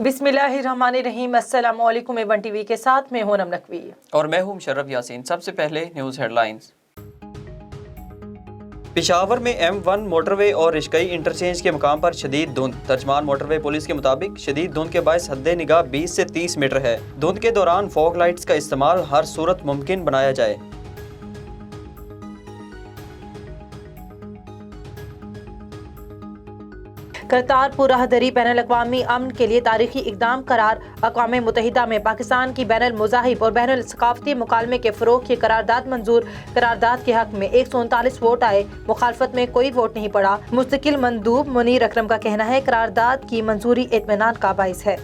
बिस्मिल्लाहिर्रहमानिर्रहीम। अस्सलाम वालेकुम। A1 टीवी के साथ मैं हूं नम नकवी और मैं हूं मुशर्रफ यासीन। सबसे पहले न्यूज़ हेडलाइंस। पेशावर में M1 मोटरवे और रिश्कई इंटरचेंज के मुकाम पर शदीद धुंध। तर्जमान मोटरवे पुलिस के मुताबिक शदीद धुंध के बायस हद निगाह 20 से 30 मीटर है। धुंध के दौरान फॉग लाइट्स का इस्तेमाल हर सूरत मुमकिन बनाया जाए। करतारपुर राहदरी बैनुल अक़वामी अमन के लिए तारीखी इक़दाम करार। अक़वाम मुत्तहिदा में पाकिस्तान की बैनुल मुज़ाहिब और बैनुल सक़ाफ़ती मुकालमे के फ़रोग़ की करारदाद मंजूर। करारदाद के हक़ में 139 वोट आए, मुखालफत में कोई वोट नहीं पड़ा। मुस्तकिल मंदूब मुनीर अकरम का कहना है करारदाद की मंजूरी इत्मीनान का बाइस है।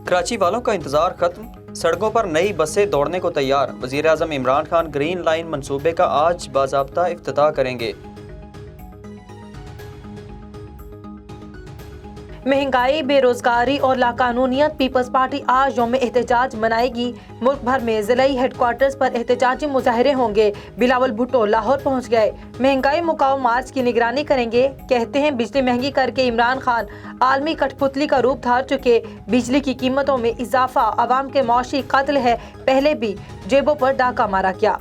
कराची वालों का इंतजार खत्म, सड़कों पर नई बसें दौड़ने को तैयार। वज़ीर आज़म इमरान खान ग्रीन लाइन मंसूबे का आज बाज़ाब्ता इफ्तिताह करेंगे। महंगाई, बेरोजगारी और लाकानूनियत। पीपल्स पार्टी आज यौम एहतजाज मनाएगी। मुल्क भर में ज़िलाई हेडक्वार्टर्स पर एहतजाजी मुजाहरे होंगे। बिलावल भुट्टो लाहौर पहुंच गए। महंगाई मुकाओ मार्च की निगरानी करेंगे। कहते हैं बिजली महंगी करके इमरान खान आलमी कठपुतली का रूप धार चुके। बिजली की कीमतों में इजाफा अवाम के मौशी कत्ल है। पहले भी जेबों पर डाका मारा गया।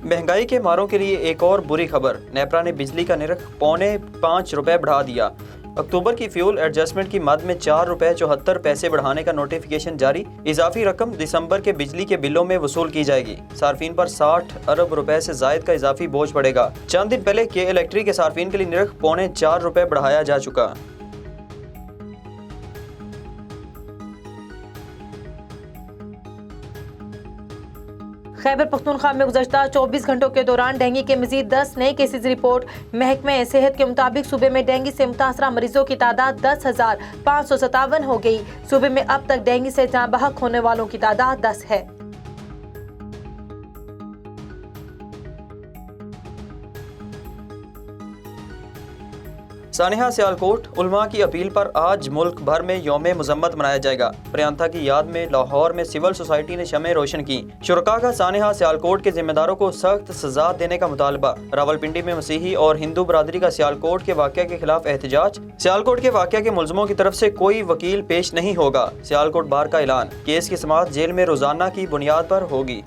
महंगाई के मारों के लिए एक और बुरी खबर। नेपरा ने बिजली का निरख ₹5.25 बढ़ा दिया। अक्टूबर की फ्यूल एडजस्टमेंट की मद में ₹4.74 बढ़ाने का नोटिफिकेशन जारी। इजाफी रकम दिसंबर के बिजली के बिलों में वसूल की जाएगी। सार्फिन पर 60 अरब रुपए से जायद का इजाफी बोझ पड़ेगा। चंद दिन पहले के इलेक्ट्रिक के सार्फिन के लिए निरख ₹4.25 बढ़ाया जा चुका। खैबर पख्तूनख्वा में गुज़श्ता 24 घंटों के दौरान डेंगू के मजीद 10 नए केसेज रिपोर्ट। महकमे सेहत के मुताबिक सूबे में डेंगू से मुतासरा मरीजों की तादाद 10,557 हो गई। सूबे में अब तक डेंगू से जाँ बहक होने वालों की तादाद 10 है। सानिहा सियालकोट उलमा की अपील पर आज मुल्क भर में यौम मुजम्मत मनाया जाएगा। प्रियंका की याद में लाहौर में सिविल सोसाइटी ने शमें रोशन की। शुरका का सानिहा सियालकोट के जिम्मेदारों को सख्त सजा देने का मुतालबा। रावलपिंडी में मसीही और हिंदू बरादरी का सियालकोट के वाक़या के खिलाफ एहतजाज। सियालकोट के वाक़या के मुलज़मों की तरफ से कोई वकील पेश नहीं होगा। सियालकोट बार का ऐलान। केस की समाअत जेल में रोजाना की बुनियाद पर होगी।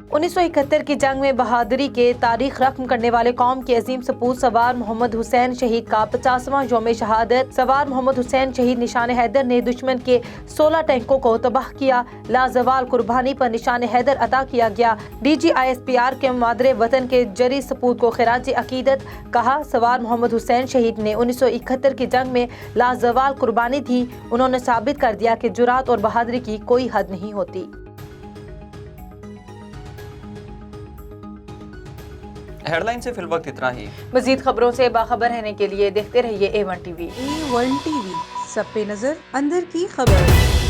1971 की जंग में बहादुरी के तारीख रकम करने वाले कौम के अजीम सपूत सवार मोहम्मद हुसैन शहीद का 50वां यौम शहादत। सवार मोहम्मद हुसैन शहीद निशान हैदर ने दुश्मन के 16 टैंकों को तबाह किया। लाजवाल कुर्बानी पर निशान हैदर अता किया गया। DGISPR के मादरे वतन के जरी सपूत को खिराज अकीदत कहा। सवार मोहम्मद हुसैन शहीद ने 1971 की जंग में लाजवाल कुर्बानी दी। उन्होंने साबित कर दिया कि जुरात और बहादुरी की कोई हद नहीं होती। हेडलाइन से फिलवक्त इतना ही। मजीद खबरों से बाखबर रहने के लिए देखते रहिए A1 टीवी। A1 टीवी, सब पे नजर, अंदर की खबर।